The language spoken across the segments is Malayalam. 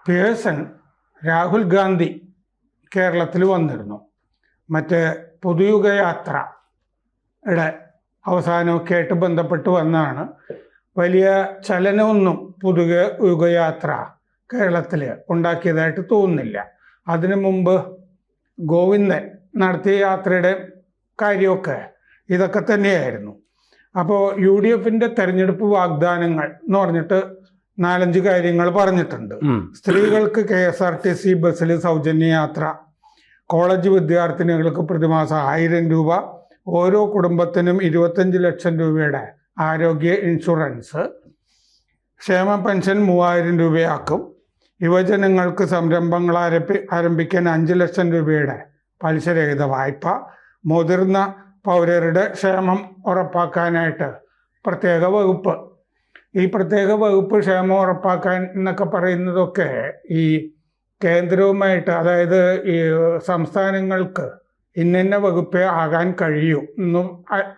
പേഴ്സൺ രാഹുൽ ഗാന്ധി കേരളത്തിൽ വന്നിരുന്നു. മറ്റേ പുതുയുഗയാത്രയുടെ അവസാനമൊക്കെ ആയിട്ട് ബന്ധപ്പെട്ട് വന്നാണ്. വലിയ ചലനമൊന്നും പുതുയുഗയാത്ര കേരളത്തിൽ ഉണ്ടാക്കിയതായിട്ട് തോന്നുന്നില്ല. അതിനു മുമ്പ് ഗോവിന്ദൻ നടത്തിയ യാത്രയുടെ കാര്യമൊക്കെ ഇതൊക്കെ തന്നെയായിരുന്നു. അപ്പോൾ UDFന്റെ തെരഞ്ഞെടുപ്പ് വാഗ്ദാനങ്ങൾ എന്ന് പറഞ്ഞിട്ട് 4-5 കാര്യങ്ങൾ പറഞ്ഞിട്ടുണ്ട്. സ്ത്രീകൾക്ക് KSRTC ബസ്സിൽ സൗജന്യ യാത്ര, കോളേജ് വിദ്യാർത്ഥിനികൾക്ക് പ്രതിമാസം 1000 രൂപ, ഓരോ കുടുംബത്തിനും 25 ലക്ഷം രൂപയുടെ ആരോഗ്യ ഇൻഷുറൻസ്, ക്ഷേമ പെൻഷൻ 3000 രൂപയാക്കും, യുവജനങ്ങൾക്ക് സംരംഭങ്ങൾ ആരംഭിക്കാൻ 5 ലക്ഷം രൂപയുടെ പലിശരഹിത വായ്പ, മുതിർന്ന പൗരരുടെ ക്ഷേമം ഉറപ്പാക്കാനായിട്ട് പ്രത്യേക വകുപ്പ്. ഈ പ്രത്യേക വകുപ്പ് ക്ഷേമം ഉറപ്പാക്കാൻ എന്നൊക്കെ പറയുന്നതൊക്കെ ഈ കേന്ദ്രവുമായിട്ട്, അതായത് ഈ സംസ്ഥാനങ്ങൾക്ക് ഇന്ന വകുപ്പേ ആകാൻ കഴിയൂ എന്നും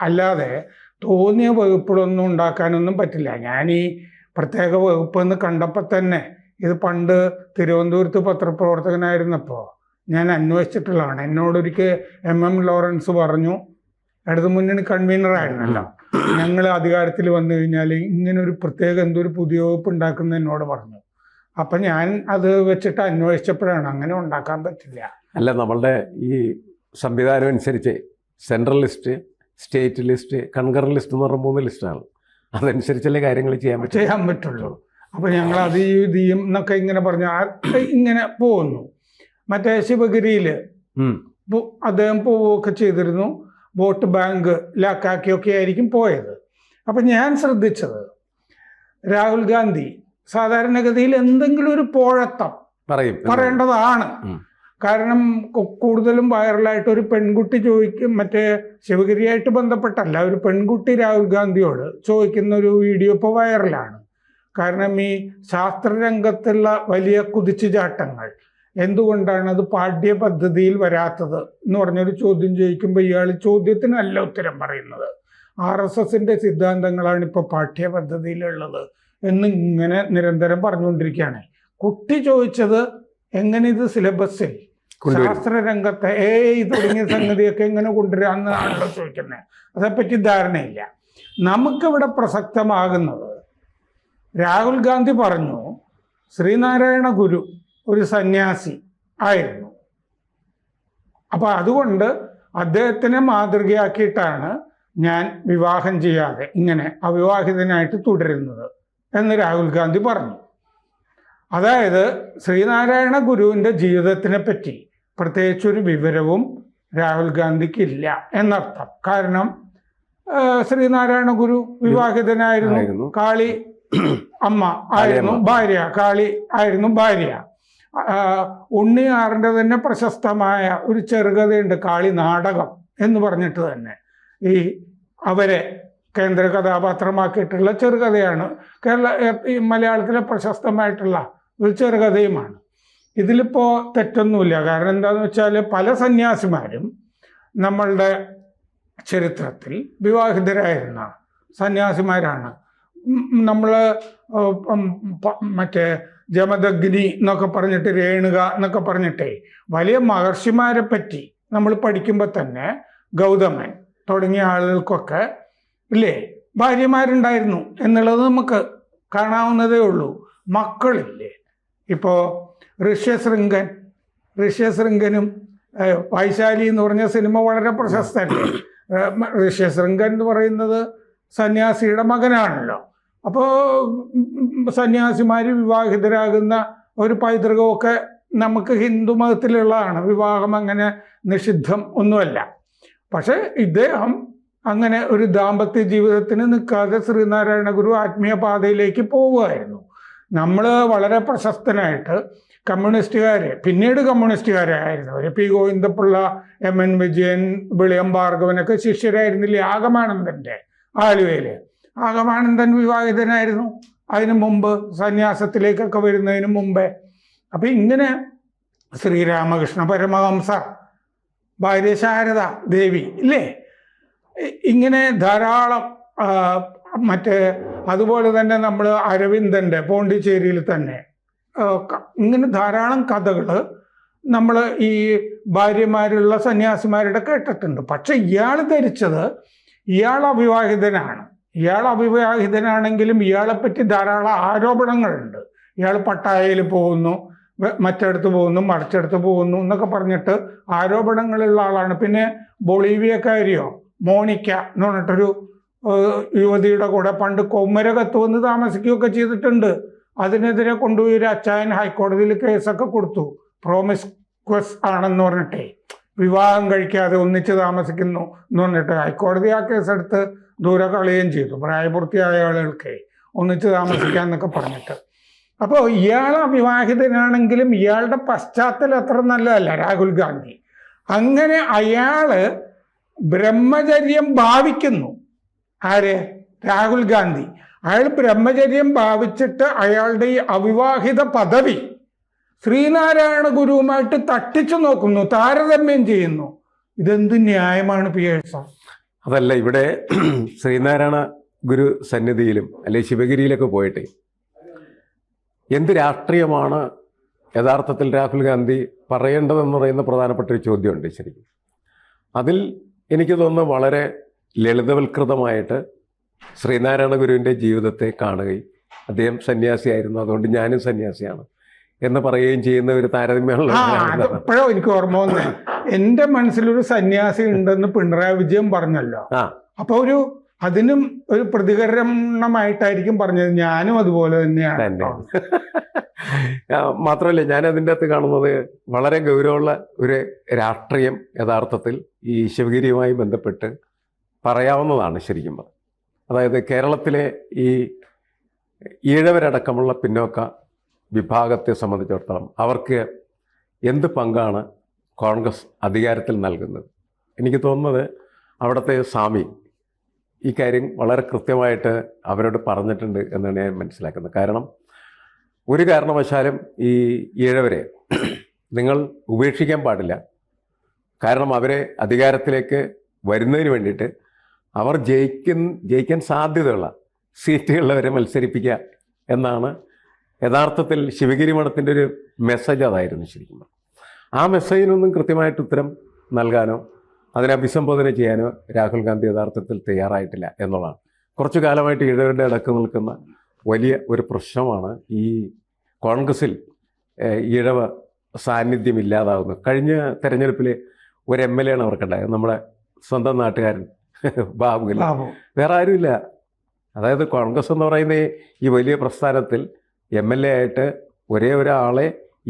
അല്ലാതെ തോന്നിയ വകുപ്പുകളൊന്നും ഉണ്ടാക്കാനൊന്നും പറ്റില്ല. ഞാൻ ഈ പ്രത്യേക വകുപ്പ് എന്ന് കണ്ടപ്പോൾ തന്നെ ഇത് പണ്ട് തിരുവനന്തപുരത്ത് പത്രപ്രവർത്തകനായിരുന്നപ്പോൾ ഞാൻ അന്വേഷിച്ചിട്ടുള്ളതാണ്. എന്നോടൊരിക്കൽ MM ലോറൻസ് പറഞ്ഞു, ഇടതുമുന്നണി കൺവീനറായിരുന്നല്ലോ, ഞങ്ങൾ അധികാരത്തിൽ വന്നു കഴിഞ്ഞാൽ ഇങ്ങനൊരു പ്രത്യേക എന്തൊരു പുതിയ വകുപ്പ് ഉണ്ടാക്കുന്ന എന്നോട് പറഞ്ഞു. അപ്പം ഞാൻ അത് വെച്ചിട്ട് അന്വേഷിച്ചപ്പോഴാണ് അങ്ങനെ ഉണ്ടാക്കാൻ പറ്റില്ല. അല്ല, നമ്മളുടെ ഈ സംവിധാനം അനുസരിച്ച് central list, state list, concurrent list എന്ന് പറഞ്ഞ 3 ലിസ്റ്റാണ്. അതനുസരിച്ചല്ലേ കാര്യങ്ങൾ ചെയ്യാൻ പറ്റുള്ളൂ. അപ്പം ഞങ്ങൾ അത് ചെയ്യും എന്നൊക്കെ ഇങ്ങനെ പറഞ്ഞു ഇങ്ങനെ പോകുന്നു. മറ്റേ ശിവഗിരിയിൽ അദ്ദേഹം പോവുകയൊക്കെ ചെയ്തിരുന്നു. വോട്ട് ബാങ്ക് ലാക്കാക്കിയൊക്കെ ആയിരിക്കും പോയത്. അപ്പം ഞാൻ ശ്രദ്ധിച്ചത്, രാഹുൽ ഗാന്ധി സാധാരണഗതിയിൽ എന്തെങ്കിലും ഒരു പോഴത്തം പറയേണ്ടതാണ്. കാരണം കൂടുതലും വൈറലായിട്ട് ഒരു പെൺകുട്ടി ചോദിക്കും, മറ്റേ ശിവഗിരിയായിട്ട് ബന്ധപ്പെട്ടല്ല, ഒരു പെൺകുട്ടി രാഹുൽ ഗാന്ധിയോട് ചോദിക്കുന്ന ഒരു വീഡിയോ ഇപ്പോൾ വൈറലാണ്. കാരണം ഈ ശാസ്ത്രരംഗത്തുള്ള വലിയ കുതിച്ചുചാട്ടങ്ങൾ എന്തുകൊണ്ടാണ് അത് പാഠ്യപദ്ധതിയിൽ വരാത്തത് എന്ന് പറഞ്ഞൊരു ചോദ്യം ചോദിക്കുമ്പോൾ ഇയാൾ ചോദ്യത്തിനല്ല ഉത്തരം പറയുന്നത്. RSSന്റെ സിദ്ധാന്തങ്ങളാണ് ഇപ്പോൾ പാഠ്യപദ്ധതിയിലുള്ളത് എന്ന് ഇങ്ങനെ നിരന്തരം പറഞ്ഞുകൊണ്ടിരിക്കുകയാണ്. കുട്ടി ചോദിച്ചത് എങ്ങനെ ഇത് സിലബസിൽ ശാസ്ത്രരംഗത്തെ തുടങ്ങിയ സംഗതിയൊക്കെ എങ്ങനെ കൊണ്ടുവരാമെന്നാണല്ലോ ചോദിക്കുന്നത്. അതേപ്പറ്റി ധാരണയില്ല. നമുക്കിവിടെ പ്രസക്തമാകുന്നത്, രാഹുൽ ഗാന്ധി പറഞ്ഞു ശ്രീനാരായണ ഗുരു ഒരു സന്യാസി ആയിരുന്നു. അപ്പം അതുകൊണ്ട് അദ്ദേഹത്തിനെ മാതൃകയാക്കിയിട്ടാണ് ഞാൻ വിവാഹം ചെയ്യാതെ ഇങ്ങനെ അവിവാഹിതനായിട്ട് തുടരുന്നത് എന്ന് രാഹുൽ ഗാന്ധി പറഞ്ഞു. അതായത് ശ്രീനാരായണ ഗുരുവിൻ്റെ ജീവിതത്തിനെ പറ്റി പ്രത്യേകിച്ചൊരു വിവരവും രാഹുൽ ഗാന്ധിക്ക് ഇല്ല എന്നർത്ഥം. കാരണം ശ്രീനാരായണ ഗുരു വിവാഹിതനായിരുന്നു, കാളി അമ്മ ആയിരുന്നു ഭാര്യ, കാളി ആയിരുന്നു ഭാര്യ. ഉണ്ണിയാറിൻ്റെ തന്നെ പ്രശസ്തമായ ഒരു ചെറുകഥയുണ്ട്, കാളി നാടകം എന്ന് പറഞ്ഞിട്ട് തന്നെ. ഈ അവരെ കേന്ദ്ര കഥാപാത്രമാക്കിയിട്ടുള്ള ചെറുകഥയാണ്. ഈ മലയാളത്തിലെ പ്രശസ്തമായിട്ടുള്ള ഒരു ചെറുകഥയുമാണ്. ഇതിലിപ്പോൾ തെറ്റൊന്നുമില്ല. കാരണം എന്താണെന്ന് വെച്ചാൽ പല സന്യാസിമാരും നമ്മളുടെ ചരിത്രത്തിൽ വിവാഹിതരായിരുന്ന സന്യാസിമാരാണ്. നമ്മൾ മറ്റേ ജമദഗ്നി എന്നൊക്കെ പറഞ്ഞിട്ട്, രേണുക എന്നൊക്കെ പറഞ്ഞിട്ടേ വലിയ മഹർഷിമാരെ പറ്റി നമ്മൾ പഠിക്കുമ്പോൾ തന്നെ ഗൗതമൻ തുടങ്ങിയ ആളുകൾക്കൊക്കെ ഇല്ലേ ഭാര്യമാരുണ്ടായിരുന്നു എന്നുള്ളത് നമുക്ക് കാണാവുന്നതേ ഉള്ളൂ. മക്കളില്ലേ? ഇപ്പോൾ ഋഷ്യശൃംഗനും വൈശാലി എന്ന് പറഞ്ഞ സിനിമ വളരെ പ്രശസ്തല്ലേ. ഋഷ്യശൃംഗൻ എന്ന് പറയുന്നത് സന്യാസിയുടെ മകനാണല്ലോ. അപ്പോൾ സന്യാസിമാർ വിവാഹിതരാകുന്ന ഒരു പൈതൃകമൊക്കെ നമുക്ക് ഹിന്ദു മതത്തിലുള്ളതാണ്. വിവാഹം അങ്ങനെ നിഷിദ്ധം ഒന്നുമല്ല. പക്ഷെ ഇദ്ദേഹം അങ്ങനെ ഒരു ദാമ്പത്യ ജീവിതത്തിന് നിൽക്കാതെ ശ്രീനാരായണ ഗുരു ആത്മീയ പാതയിലേക്ക് പോവുകയായിരുന്നു. നമ്മൾ വളരെ പ്രശസ്തനായിട്ട് പിന്നീട് കമ്മ്യൂണിസ്റ്റുകാരായിരുന്നവർ, P. ഗോവിന്ദപിള്ള, MN വിജയൻ, വിളിയം ഭാർഗവനൊക്കെ ശിഷ്യരായിരുന്നില്ലേ ആഗമാനന്ദൻ്റെ ആലുവയിൽ. ആഗമാനന്ദൻ വിവാഹിതനായിരുന്നു അതിനു മുമ്പ്, സന്യാസത്തിലേക്കൊക്കെ വരുന്നതിന് മുമ്പേ. അപ്പം ഇങ്ങനെ ശ്രീരാമകൃഷ്ണ പരമഹംസ, ഭാര്യ ശാരദ ദേവി ഇല്ലേ, ഇങ്ങനെ ധാരാളം അതുപോലെ തന്നെ നമ്മൾ അരവിന്ദൻ്റെ പോണ്ടിച്ചേരിയിൽ തന്നെ ഇങ്ങനെ ധാരാളം കഥകൾ നമ്മൾ ഈ ഭാര്യമാരുള്ള സന്യാസിമാരുടെ കേട്ടിട്ടുണ്ട്. പക്ഷെ ഇയാൾ ധരിച്ചത് ഇയാൾ അവിവാഹിതനാണ്. ഇയാൾ അവിവാഹിതനാണെങ്കിലും ഇയാളെപ്പറ്റി ധാരാളം ആരോപണങ്ങളുണ്ട്. ഇയാൾ പട്ടായയിൽ പോകുന്നു, മറ്റിടത്ത് പോകുന്നു, മറിച്ചിടത്ത് പോകുന്നു എന്നൊക്കെ പറഞ്ഞിട്ട് ആരോപണങ്ങളുള്ള ആളാണ്. പിന്നെ ബൊളീവിയക്കാരിയോ മോണിക്ക എന്ന് പറഞ്ഞിട്ടൊരു യുവതിയുടെ കൂടെ പണ്ട് കൊമ്മരകത്ത് വന്ന് താമസിക്കുകയൊക്കെ ചെയ്തിട്ടുണ്ട്. അതിനെതിരെ കൊണ്ടുപോയി ഒരു അച്ചായൻ ഹൈക്കോടതിയിൽ കേസൊക്കെ കൊടുത്തു. പ്രോമിസ്ക്വസ് ആണെന്ന് പറഞ്ഞിട്ടേ, വിവാഹം കഴിക്കാതെ ഒന്നിച്ച് താമസിക്കുന്നു എന്ന് പറഞ്ഞിട്ട് ഹൈക്കോടതി ആ കേസെടുത്ത് ദൂരെ കളയുകയും ചെയ്തു. പ്രായപൂർത്തിയായ ആളുകൾക്ക് ഒന്നിച്ച് താമസിക്കാന്നൊക്കെ പറഞ്ഞിട്ട്. അപ്പോൾ ഇയാൾ അവിവാഹിതനാണെങ്കിലും ഇയാളുടെ പശ്ചാത്തലം അത്ര നല്ലതല്ല രാഹുൽ ഗാന്ധി. അങ്ങനെ അയാള് ബ്രഹ്മചര്യം ഭാവിക്കുന്നു. ആര്? രാഹുൽ ഗാന്ധി. അയാൾ ബ്രഹ്മചര്യം ഭാവിച്ചിട്ട് അയാളുടെ ഈ അവിവാഹിത പദവി ശ്രീനാരായണ ഗുരുവുമായിട്ട് തട്ടിച്ചു നോക്കുന്നു, താരതമ്യം ചെയ്യുന്നു. ഇതെന്ത് ന്യായമാണ് പിയേഴ്സൺ? അതല്ല, ഇവിടെ ശ്രീനാരായണ ഗുരു സന്നിധിയിലും അല്ലെ ശിവഗിരിയിലൊക്കെ പോയിട്ട് എന്ത് രാഷ്ട്രീയമാണ് യഥാർത്ഥത്തിൽ രാഹുൽ ഗാന്ധി പറയേണ്ടതെന്ന് പറയുന്ന പ്രധാനപ്പെട്ട ഒരു ചോദ്യമുണ്ട് ശരിക്കും. അതിൽ എനിക്ക് തോന്നുന്നു വളരെ ലളിതവൽകൃതമായിട്ട് ശ്രീനാരായണ ഗുരുവിൻ്റെ ജീവിതത്തെ കാണുകയും അദ്ദേഹം സന്യാസിയായിരുന്നു, അതുകൊണ്ട് ഞാനും സന്യാസിയാണ് എന്ന് പറയുകയും ചെയ്യുന്ന ഒരു താരതമ്യമുള്ള. ഇപ്പോഴോ എനിക്ക് ഓർമ്മ വന്നേ, എൻ്റെ മനസ്സിലൊരു സന്യാസി ഉണ്ടെന്ന് പിണറായി വിജയൻ പറഞ്ഞല്ലോ. അപ്പൊ അതിനും ഒരു പ്രതികരണമായിട്ടായിരിക്കും പറഞ്ഞത്. ഞാനും അതുപോലെ തന്നെയാണ്. മാത്രമല്ല, ഞാൻ അതിൻ്റെ അകത്ത് കാണുന്നത് വളരെ ഗൗരവമുള്ള ഒരു രാഷ്ട്രീയം യഥാർത്ഥത്തിൽ ഈ ശിവഗിരിയുമായി ബന്ധപ്പെട്ട് പറയാവുന്നതാണ് ശരിക്കും. അതായത് കേരളത്തിലെ ഈ ഈഴവരടക്കമുള്ള പിന്നോക്ക വിഭാഗത്തെ സംബന്ധിച്ചിടത്തോളം അവർക്ക് എന്ത് പങ്കാണ് കോൺഗ്രസ് അധികാരത്തിൽ നൽകുന്നത്? എനിക്ക് തോന്നുന്നത് അവിടുത്തെ സ്വാമി ഈ കാര്യം വളരെ കൃത്യമായിട്ട് അവരോട് പറഞ്ഞിട്ടുണ്ട് എന്നാണ് ഞാൻ മനസ്സിലാക്കുന്നത്. കാരണം ഒരു കാരണവശാലും ഈ ഈഴവരെ നിങ്ങൾ ഉപേക്ഷിക്കാൻ പാടില്ല. കാരണം അവരെ അധികാരത്തിലേക്ക് വരുന്നതിന് വേണ്ടിയിട്ട് അവർ ജയിക്കാൻ സാധ്യതയുള്ള സീറ്റുകളിലവരെ മത്സരിപ്പിക്കുക എന്നാണ് യഥാർത്ഥത്തിൽ ശിവഗിരി മഠത്തിൻ്റെ ഒരു മെസ്സേജ് അതായിരുന്നു ശരിക്കും. ആ മെസ്സേജിനൊന്നും കൃത്യമായിട്ട് ഉത്തരം നൽകാനോ അതിനെ അഭിസംബോധന ചെയ്യാനോ രാഹുൽ ഗാന്ധി യഥാർത്ഥത്തിൽ തയ്യാറായിട്ടില്ല എന്നുള്ളതാണ്. കുറച്ചു കാലമായിട്ട് ഈഴവരുടെ അടക്കം നിൽക്കുന്ന വലിയ ഒരു പ്രശ്നമാണ് ഈ കോൺഗ്രസിൽ ഈഴവ സാന്നിധ്യം ഇല്ലാതാവുന്നത്. കഴിഞ്ഞ തെരഞ്ഞെടുപ്പിൽ ഒരു MLA ആണ് അവർക്കുണ്ടായത്, നമ്മുടെ സ്വന്തം നാട്ടുകാരൻ ബാബുഗിൽ. വേറെ ആരുമില്ല. അതായത് കോൺഗ്രസ് എന്ന് പറയുന്ന ഈ വലിയ പ്രസ്ഥാനത്തിൽ MLA ആയിട്ട് ഒരേ ഒരാളെ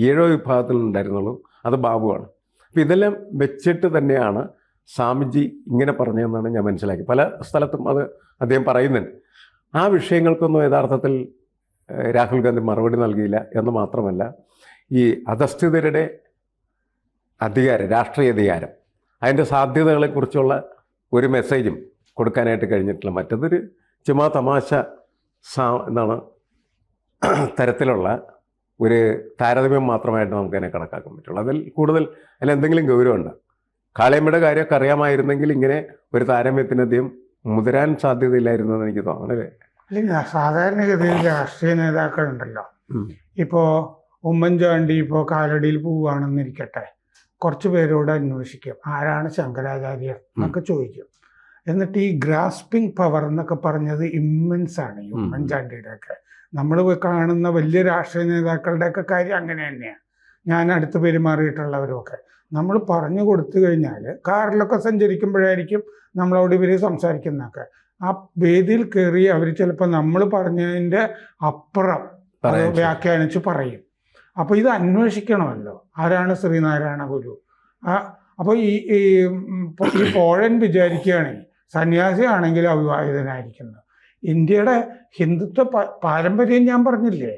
ഈഴവ വിഭാഗത്തിൽ ഉണ്ടായിരുന്നുള്ളൂ, അത് ബാബുവാണ്. അപ്പം ഇതെല്ലാം വെച്ചിട്ട് തന്നെയാണ് സ്വാമിജി ഇങ്ങനെ പറഞ്ഞതെന്നാണ് ഞാൻ മനസ്സിലാക്കി. പല സ്ഥലത്തും അത് അദ്ദേഹം പറയുന്നുണ്ട്. ആ വിഷയങ്ങൾക്കൊന്നും യഥാർത്ഥത്തിൽ രാഹുൽ ഗാന്ധി മറുപടി നൽകിയില്ല എന്ന് മാത്രമല്ല, ഈ അധസ്ഥിതരുടെ അധികാരം, രാഷ്ട്രീയ അധികാരം, അതിൻ്റെ സാധ്യതകളെക്കുറിച്ചുള്ള ഒരു മെസ്സേജും കൊടുക്കാനായിട്ട് കഴിഞ്ഞിട്ടില്ല. മറ്റതൊരു ചുമ്മാ തമാശ എന്താണ് തരത്തിലുള്ള ഒരു താരതമ്യം മാത്രമായിട്ട് നമുക്കതിനെ കണക്കാക്കാൻ പറ്റുള്ളൂ. അതിൽ കൂടുതൽ അതിൽ എന്തെങ്കിലും ഗൗരവമുണ്ട്. കാളയമ്മയുടെ കാര്യമൊക്കെ അറിയാമായിരുന്നെങ്കിൽ ഇങ്ങനെ ഒരു താരതമ്യത്തിന് അധികം മുതിരാൻ സാധ്യതയില്ലായിരുന്നു എന്ന് എനിക്ക് തോന്നണല്ലേ. ഇല്ല, സാധാരണഗതിയിൽ രാഷ്ട്രീയ നേതാക്കളുണ്ടല്ലോ, ഇപ്പോൾ ഉമ്മൻചാണ്ടി ഇപ്പോൾ കാലടിയിൽ പോവുകയാണെന്നിരിക്കട്ടെ, കുറച്ച് പേരോട് അന്വേഷിക്കും ആരാണ് ശങ്കരാചാര്യർ എന്നൊക്കെ ചോദിക്കും. എന്നിട്ട് ഈ ഗ്രാസ്പിംഗ് പവർ എന്നൊക്കെ പറഞ്ഞത് ഇമ്മൻസ് ആണ് ഈ ഉമ്മൻചാണ്ടിയുടെയൊക്കെ. നമ്മൾ കാണുന്ന വലിയ രാഷ്ട്രീയ നേതാക്കളുടെയൊക്കെ കാര്യം അങ്ങനെ തന്നെയാണ്. ഞാൻ അടുത്ത് പെരുമാറിയിട്ടുള്ളവരൊക്കെ നമ്മൾ പറഞ്ഞു കൊടുത്തു കഴിഞ്ഞാൽ കാറിലൊക്കെ സഞ്ചരിക്കുമ്പോഴായിരിക്കും നമ്മളോട് ഇവർ സംസാരിക്കുന്നതൊക്കെ. ആ വേദിയിൽ കയറി അവർ ചിലപ്പോൾ നമ്മൾ പറഞ്ഞതിൻ്റെ അപ്പുറം വ്യാഖ്യാനിച്ച് പറയും. അപ്പോൾ ഇത് അന്വേഷിക്കണമല്ലോ, ആരാണ് ശ്രീനാരായണ ഗുരു. അപ്പോൾ ഈ പോഴൻ വിചാരിക്കുകയാണ് സന്യാസിയാണെങ്കിൽ അവിവാഹിതനായിരിക്കുന്നത്. ഇന്ത്യയുടെ ഹിന്ദുത്വ പാരമ്പര്യം ഞാൻ പറഞ്ഞില്ലേ,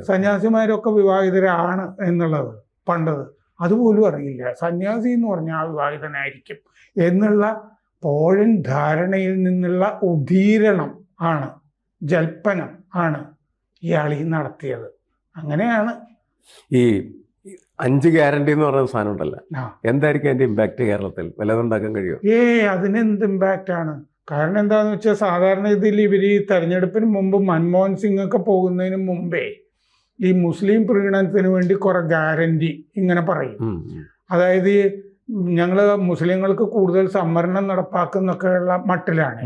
സന്യാസിമാരൊക്കെ വിവാഹിതരാണ് എന്നുള്ളത് പണ്ടത് അതുപോലും അറിയില്ല. സന്യാസി എന്ന് പറഞ്ഞാൽ വിവാഹിതനായിരിക്കും എന്നുള്ള പോഴൻ ധാരണയിൽ നിന്നുള്ള ഉദീരണം ആണ്, ജൽപ്പനം ആണ് ഇയാളീ നടത്തിയത്. അങ്ങനെയാണ് ഈ 5 ഗ്യാരണ്ടി എന്ന് പറയുന്ന സാധനം ഉണ്ടല്ലോ, എന്തായിരിക്കും അതിന്റെ ഇമ്പാക്ട് കേരളത്തിൽ? വല്ലതുണ്ടാക്കാൻ കഴിയുമോ? അതിനെന്ത് ഇമ്പാക്റ്റ് ആണ്? കാരണം എന്താണെന്ന് വെച്ചാൽ സാധാരണ ഇതിൽ ഇവർ ഈ തെരഞ്ഞെടുപ്പിന് മുമ്പ് മൻമോഹൻ സിംഗ് ഒക്കെ പോകുന്നതിന് മുമ്പേ ഈ മുസ്ലിം പ്രീണനത്തിന് വേണ്ടി കുറെ ഗ്യാരണ്ടി ഇങ്ങനെ പറയും. അതായത് ഞങ്ങൾ മുസ്ലിങ്ങൾക്ക് കൂടുതൽ സംവരണം നടപ്പാക്കുന്നൊക്കെയുള്ള മട്ടിലാണ്.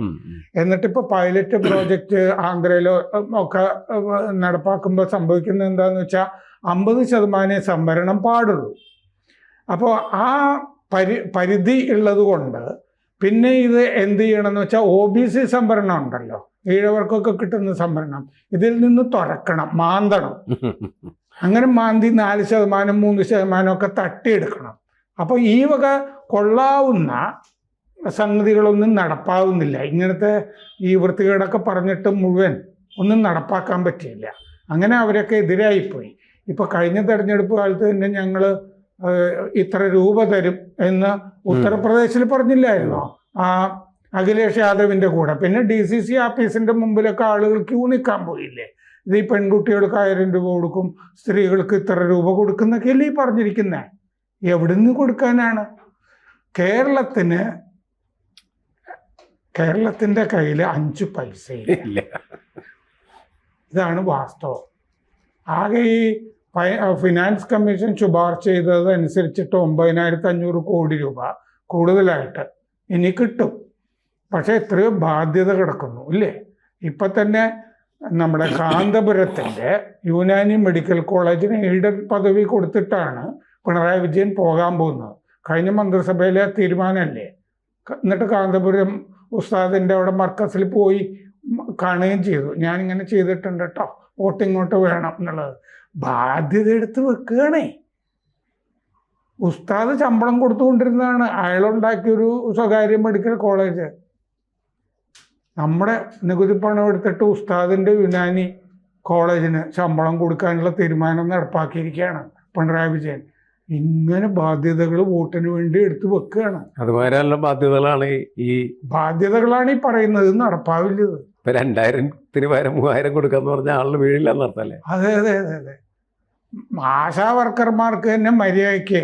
എന്നിട്ടിപ്പോൾ പൈലറ്റ് പ്രോജക്റ്റ് ആന്ധ്രയിലോ ഒക്കെ നടപ്പാക്കുമ്പോൾ സംഭവിക്കുന്നത് എന്താണെന്ന് വെച്ചാൽ 50% സംവരണം പാടുള്ളൂ. അപ്പോൾ ആ പരിധി ഉള്ളത് കൊണ്ട് പിന്നെ ഇത് എന്ത് ചെയ്യണമെന്ന് വെച്ചാൽ OBC സംവരണം ഉണ്ടല്ലോ, ഈഴവർക്കൊക്കെ കിട്ടുന്ന സംവരണം, ഇതിൽ നിന്ന് തുറക്കണം, മാന്തണം. അങ്ങനെ മാന്തി 4%, 3% ഒക്കെ തട്ടിയെടുക്കണം. അപ്പോൾ ഈ വക കൊള്ളാവുന്ന സംഗതികളൊന്നും നടപ്പാവുന്നില്ല. ഇങ്ങനത്തെ ഈ വൃത്തികേടൊക്കെ പറഞ്ഞിട്ട് മുഴുവൻ ഒന്നും നടപ്പാക്കാൻ പറ്റിയില്ല. അങ്ങനെ അവരൊക്കെ എതിരായിപ്പോയി. ഇപ്പോൾ കഴിഞ്ഞ തെരഞ്ഞെടുപ്പ് കാലത്ത് തന്നെ ഞങ്ങൾ ഇത്ര രൂപ തരും എന്ന് ഉത്തർപ്രദേശിൽ പറഞ്ഞില്ലായിരുന്നോ, ആ അഖിലേഷ് യാദവിൻ്റെ കൂടെ. പിന്നെ DCC ഓഫീസിൻ്റെ മുമ്പിലൊക്കെ ആളുകൾ ക്യൂ നിൽക്കാൻ പോയില്ലേ. ഇത് ഈ പെൺകുട്ടികൾക്ക് 1000 രൂപ കൊടുക്കും, സ്ത്രീകൾക്ക് ഇത്ര രൂപ കൊടുക്കുന്നൊക്കെയല്ലേ ഈ പറഞ്ഞിരിക്കുന്നത്. എവിടുന്ന് കൊടുക്കാനാണ്? കേരളത്തിൻ്റെ കയ്യിൽ 5 പൈസയില്ല. ഇതാണ് വാസ്തവം. ആകെ ഈ ഫിനാൻസ് കമ്മീഷൻ ശുപാർശ ചെയ്തതനുസരിച്ചിട്ട് 9,500 കോടി രൂപ കൂടുതലായിട്ട് ഇനി കിട്ടും. പക്ഷേ എത്രയോ ബാധ്യത കിടക്കുന്നു ഇല്ലേ. ഇപ്പം തന്നെ നമ്മുടെ കാന്തപുരത്തിൻ്റെ യുനാനി മെഡിക്കൽ കോളേജിന് എയ്ഡഡ് പദവി കൊടുത്തിട്ടാണ് പിണറായി വിജയൻ പോകാൻ പോകുന്നത്. കഴിഞ്ഞ മന്ത്രിസഭയിലെ തീരുമാനമല്ലേ. എന്നിട്ട് കാന്തപുരം ഉസ്താദിൻ്റെ അവിടെ മർക്കസിൽ പോയി കാണുകയും ചെയ്തു. ഞാനിങ്ങനെ ചെയ്തിട്ടുണ്ട് കേട്ടോ, വോട്ടിങ്ങോട്ട് വേണം എന്നുള്ളത്. ബാധ്യത എടുത്ത് വെക്കുകയാണേ. ഉസ്താദ് ശമ്പളം കൊടുത്തുകൊണ്ടിരുന്നതാണ്, അയാളുണ്ടാക്കിയൊരു സ്വകാര്യ മെഡിക്കൽ കോളേജ്. നമ്മുടെ നികുതി പണം എടുത്തിട്ട് ഉസ്താദിൻ്റെ യുനാനി കോളേജിന് ശമ്പളം കൊടുക്കാനുള്ള തീരുമാനം നടപ്പാക്കിയിരിക്കുകയാണ് പിണറായി വിജയൻ. ഇങ്ങനെ ബാധ്യതകൾ വോട്ടിന് വേണ്ടി എടുത്തു വെക്കുകയാണ്. അതുമാതിരിയുള്ള ബാധ്യതകളാണ് ഈ പറയുന്നത്. നടപ്പാവില്ലത്. 2000-ന് പകരം 3000 കൊടുക്കാന്ന് പറഞ്ഞാൽ ആളിന് വീഴില്ല എന്നർത്ഥല്ലേ? അതെ. ആശാ വർക്കർമാർക്ക് തന്നെ മര്യാദയ്ക്ക്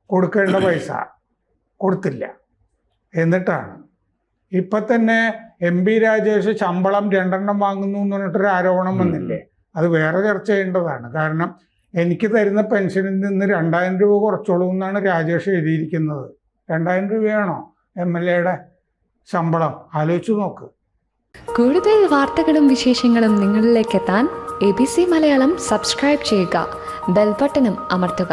കൊടുക്കേണ്ട പൈസ കൊടുത്തില്ല. എന്നിട്ടാണ് ഇപ്പം തന്നെ MP രാജേഷ് ശമ്പളം 2 വാങ്ങുന്നു എന്ന് പറഞ്ഞിട്ടൊരു ആരോപണം വന്നില്ലേ. അത് വേറെ ചർച്ച ചെയ്യേണ്ടതാണ്. കാരണം എനിക്ക് തരുന്ന പെൻഷനിൽ നിന്ന് 2000 രൂപ കുറച്ചോളൂ എന്നാണ് രാജേഷ് എഴുതിയിരിക്കുന്നത്. 2000 രൂപയാണോ MLA-യുടെ ശമ്പളം? ആലോചിച്ചു നോക്ക്. കൂടുതൽ വാർത്തകളും വിശേഷങ്ങളും നിങ്ങളിലേക്ക് എത്താൻ ABC മലയാളം സബ്സ്ക്രൈബ് ചെയ്യുക, ബെൽ ബട്ടണും അമർത്തുക.